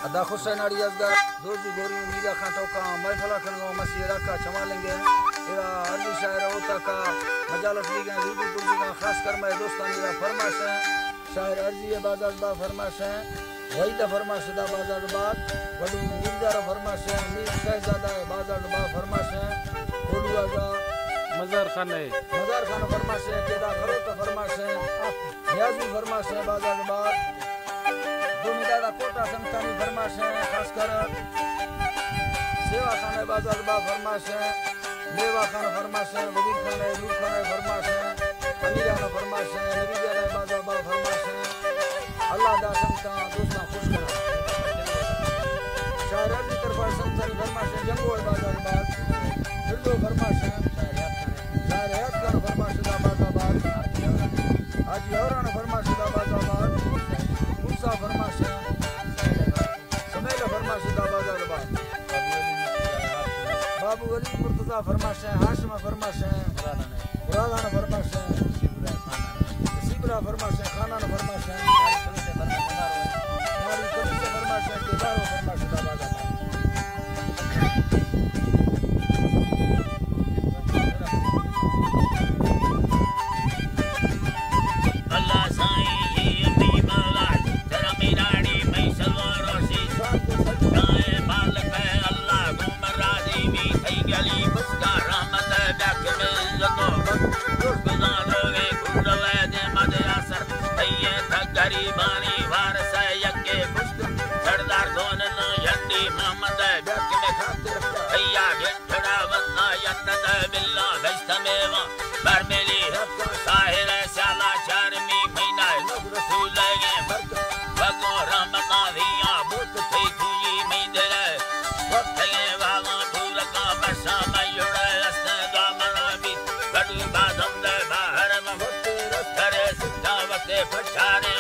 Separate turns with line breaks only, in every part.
अदा हुसैन अली असगर दोजी गोरी मीरा खां टोका महफला खनगो मसीरा का छमा लेंगे एरा अरबी शायर होता का मजालत लीगे रूबी पुरजी का खास कर मैं दोस्तानी रा फरमाश है शायर अर्जी बाजार बा फरमाश है वही दा फरमाश दा बाजार बात वडू मिर्जा रा फरमाश है मीर शहजादा बाजार बा फरमाश है ओडुआ का मजार खान फरमाश है केदा करो तो फरमाश है नियाजी फरमाश है बाजार बात दादा कोटा संतानी फरमाश है खास कर सेवा खान बाजार बा फरमाश है मेवा खान फरमाश है वजीर खान नूर खान फरमाश है अमीरा खान फरमाश है नबी जान बाजार बा फरमाश है अल्लाह दा संता दोस्ता खुश करा शायर की तरफ संतानी फरमाश है जंगो बाजार बा फिरदो फरमाश है शायर याद खान फरमाश दा बाजार बा हाजी औरान फरमाश दा बाजार बा मुसा फरमाश है समेल फरमाश दा बाजार बा बाबू वली मुर्तजा फरमाश है हाशिम फरमाश है मुरादान फरमाश है सीबरा फरमाश है खानान फरमाश है नारी कलीस फरमाश है केदारो फरमाश दा बाजार बा गरीबानी वारस यके पुष्ट सरदार गोन न यंडी मोहम्मद बैक में खातिर भैया गेठड़ा वन्ना यन्नत बिल्ला वैष्णव बरमेली साहिर साला चारमी महीना रसूल लगे भगो रहमता दिया बुत थई तुई मिंदर वक्तले वाला पूरा का बसा मयुड़ अस्त गामना भी कड़ी बादम दे बाहर में करे सिद्धा वते फटारे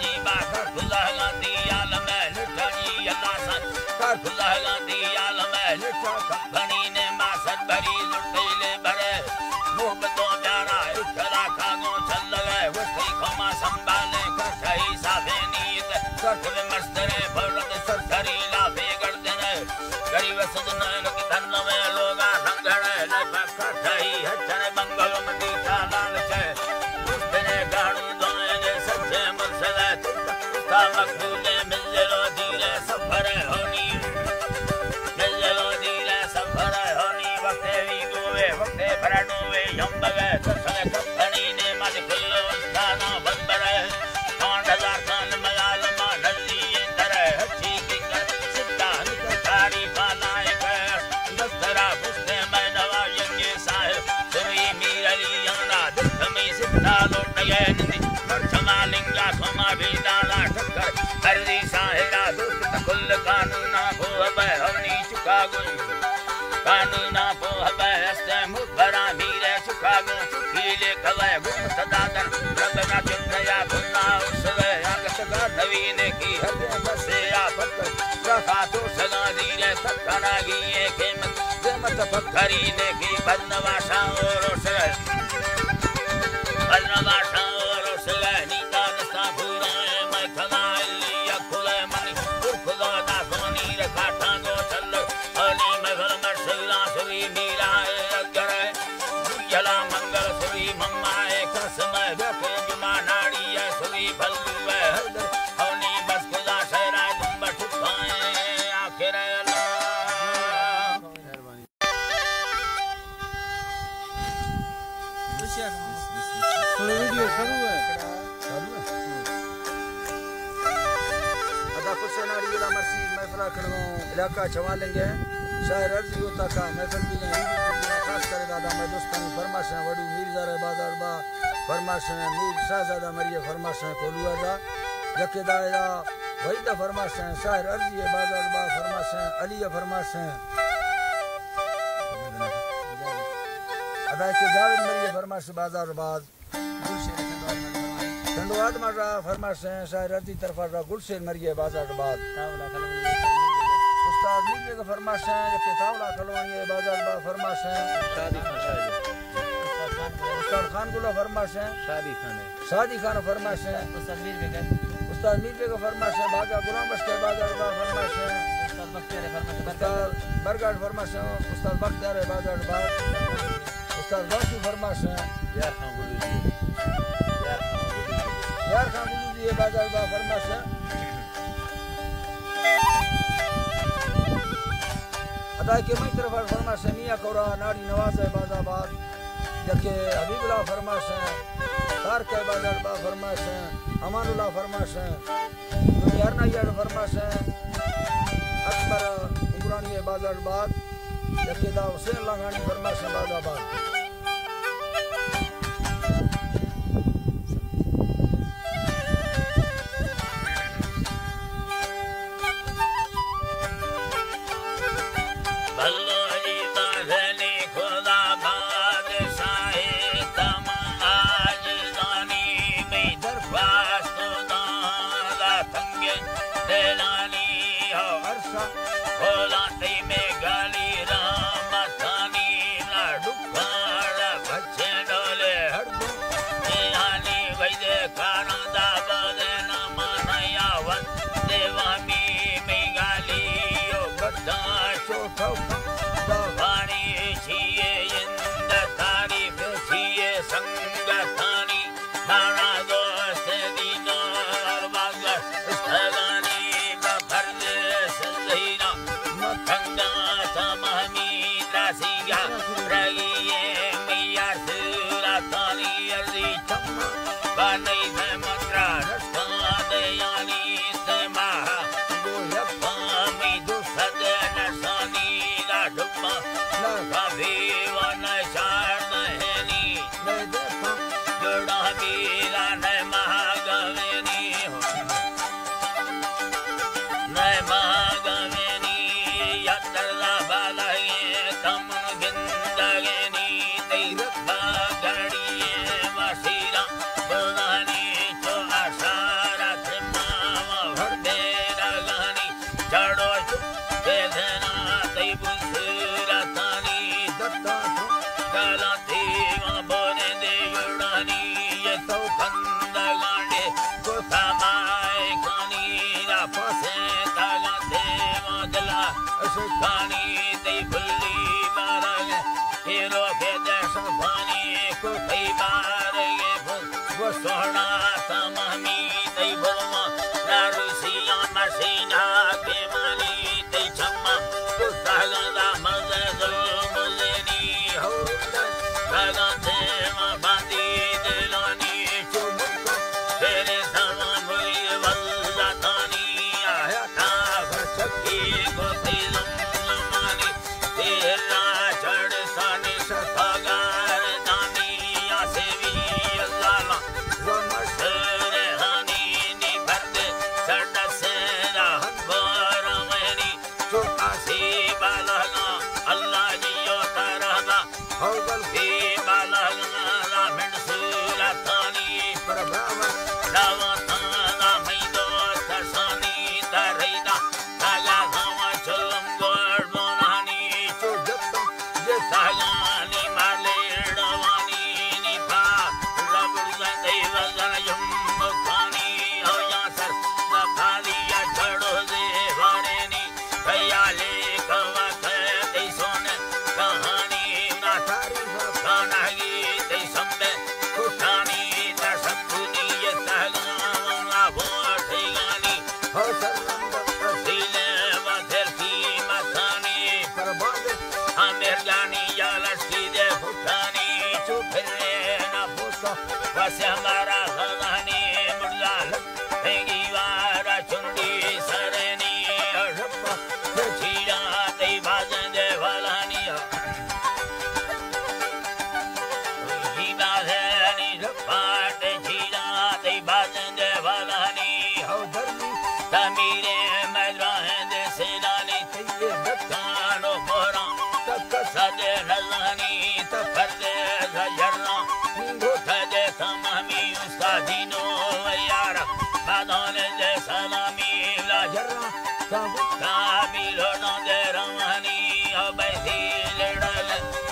जी बाकर खुदा गांधी आलम लिठा जी अल्लाह सन कर खुदा गांधी आलम लिठा कंपनी ने मासद भरी लुटेले भरे मोहब्बतों प्यारा इकरा कागो चल गए वस्ती खमा संभाले कठई साफे नीत कर मस्तरे फौरत सरसरी लाफे गर्दने गरीब सदन के धन में लोगा संगणे लग कठई हचरे मंगल मती लाल छे उसने गाड़ू दोने सच्चे मुर्शद ता मखदूले मिललो धीरे सफर होनी मिललो धीरे सफर होनी वक्ते भी गोवे वक्ते भरडोवे यंबगे ससने कंपनी ने मत खुल्लो स्थाना बंदरे 5000 कान मलाल मा नल्ली तरह हची की सिद्धा निकारी पालाए दस्तरा पुस्ते में नवा यंगे साहिब सुरी मीरली यंगा दिखमी सिद्धा लोट गए निंदी मरछमा लिंगा सोमा भी डाला टक्कर हरदी साहिरा दुष्ट कुल कानूना को हबे हवनी चुका गुई कानूना को हबे हस्ते मुखबरा मीरे चुका गु चुकीले कवे गुम सदादन रबना चुनया गुना उसवे अगत का नवीन की हदे बसे या पत्थर रखा तो सदा धीरे सत्तना गिए के मत पत्थरी ने की बदनवासा और उसवे बदनवासा और उसवे नीता दस्ता भूराए मैं खदाई या खुले मनी खुदा दा सोनी रखा टांगो चल अली मैं भर मरसला सुरी मीराए अगरे जला मंगल सुरी मम्माए कसम रखे जुमा नाड़ी है सुरी फलुए हरदर अली बस खुदा शहरा तुम बठुकाए आखिर अल्लाह मेहरबानी
वीडियो शुरू है अदा कुछ नारी वाला मर्सी महफिल करनो इलाका छवा लेंगे शायर अर्जी होता का महफिल भी खास करे दादा मैं दोस्तानी फरमाश है वडू मीरजार बाजार बा फरमाश है मीर शाहजादा मरिया फरमाश है कोलुआ दा जके दाया वही दा फरमाश है शायर अर्जी है बाजार बा फरमाश है अली फरमाश है अदा के जावेद मरिया फरमाश बाजार बाद धन्यवाद मारा फरमाश है शायर अर्जी तरफा गुलशेर मरिया बाजार बाद उस्ताद मीर का फरमाश है जके तावला खलोनी बाजार बा फरमाश है उस्ताद खान गुला फरमाश है शादी खान फरमाश है उस्ताद मीर का फरमाश है बागा गुलाम बख्तर बाजार बा फरमाश है उस्ताद बरगाड़ फरमाश है उस्ताद बख्तियार बाजार बा उस्ताद बासु फरमाश है यार खान गुलू जी बाजार बा फरमाश है अदा के मई तरफ फरमाश है मियां कोरा नाड़ी नवाज है बाजाबाद जके हबीबुल्लाह फरमाश है तारक बाजार बा फरमाश है अमानुल्लाह फरमाश है दुनियारना यार फरमाश है अकबर इमरानी बाजार बाद जके दा हुसैन लांगानी फरमाश है बाजाबाद
रवानी ये तो कंदगांडे को समाए कानी ना फसे तागा देवा दिला सुखानी ते बुल्ली बारग हीरो के देश फानी को कई बार ये वो सोना तमामी ते बोमा नारुसिया मसीना के मानी ते चम्मा को तागा मजे जुल्मुलेनी हो तागा देवा बांधी दिलानी चुमुका तेरे समा मुई वल्ला तानी आया था बचकी को तिलमानी तेरा चढ़ सानी सफागार दानी आसेवी अल्लाह रमसरे हानी नी बर्दे सड़ से रहन बरमनी चुका सी बालगा अल्लाह जियो तरहना होगल भी बालगा मिंसुला तानी प्रभाव लावा ताना मैदो तरसानी तरैदा तागा धामा चलम गोड़ बोनानी चुजत्ता ये तागानी माले डवानी निपा रबुल देवगन यम्मुखानी हो यासर नफालिया चढ़ो दे वारेनी कयाले कवा ते सोने कहानी ना तारीफ कानागी ते संबे कुठानी ता सबुनी ये तागाना बोठेगानी हो सरंग सीले वधर की मथानी परबाद आमिर गानी यालसी दे फुटानी चुफिरे ना फुसो वसे हमारा गवानी मुर्गा लगी वारा चुंडी सरनी रब्बा चीड़ा ते बाजन दे वालानी ही बाजनी रब्बाट चीड़ा ते बाजन दे वालानी हो धरनी तमीरे मजराहे दे सेलानी ते दकानो बोरा तक सजे नजानी तफरदे जरना गोठे तमामी उस्तादीनो यारा बादल दे सलामी ला जरना काबी लोडों दे रवानी अबैधी लड़ल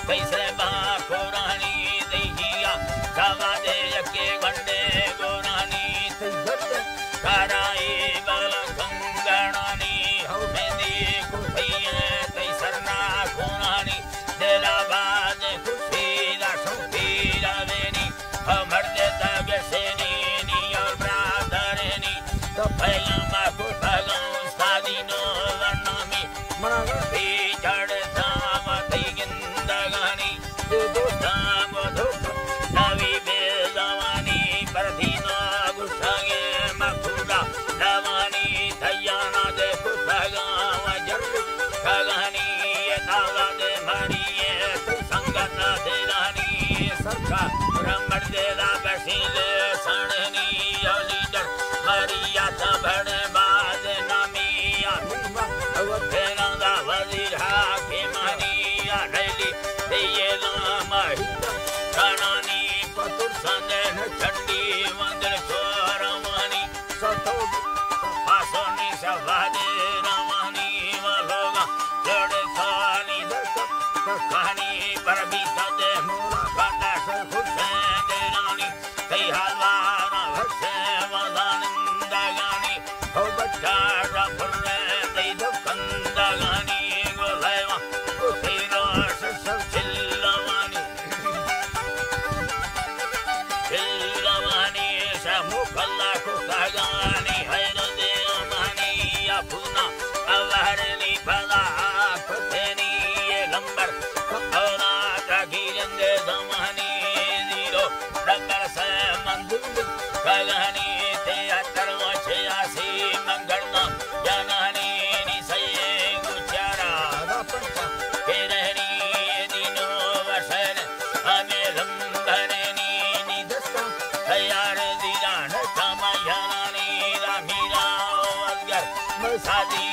कैसे बाखुरानी दहिया सवा दे यके गंडे गोरानी तजत कराई बल कंगणानी हो मेदी कुफिये तै सरना कोरानी दिलाबाद खुशीदा शौकीदा वेनी मर्दे तग सेनी नी और ब्रादरनी तो पैगम्बर को पैगम उस्तादीनो वरनामी मना भी जड़ दाम तै गिंदगानी दे दोस्ताम धोख नवी बेजवानी परदीनो गुस्सागे मखुदा दवानी तैयाना दे पैगम जड़ कगानी ये तावा दे मानिए संगत दे रानी सरका रमड़ दे ला बसीले सणनी लीडर मरिया तबड़ बाद नामिया अवधेना दा वजीर हाकिमानी नैली ये लामही कणानी पतुर संदे चंडी मंदिर छोरवानी सतो पासोनी सवादे रवानी वलोगा जोड़े खानी कहानी पर भी सदे मोरा काटा सर हुसैन दे रानी कई हलवाना भसे वदानंदगानी हो बच्चा रफुरे दे दुखंदगानी गोलेवा कुतीरो सब चिल्लवानी चिल्लवानी मुखल्ला को कगानी हैर दे मानी अपुना अवहरनी फला पथनी ये लंबर औरा गिरन दे जमानी जीरो डगर से मंदुल कगानी ते अतरवा छयासी मंगलना जनानी नि सये गुचारा पंचा के रहनी दिनो वसन हमें लंबरनी नि दस्ता तैयार दीदान समायानी रामीरा अगर मसादी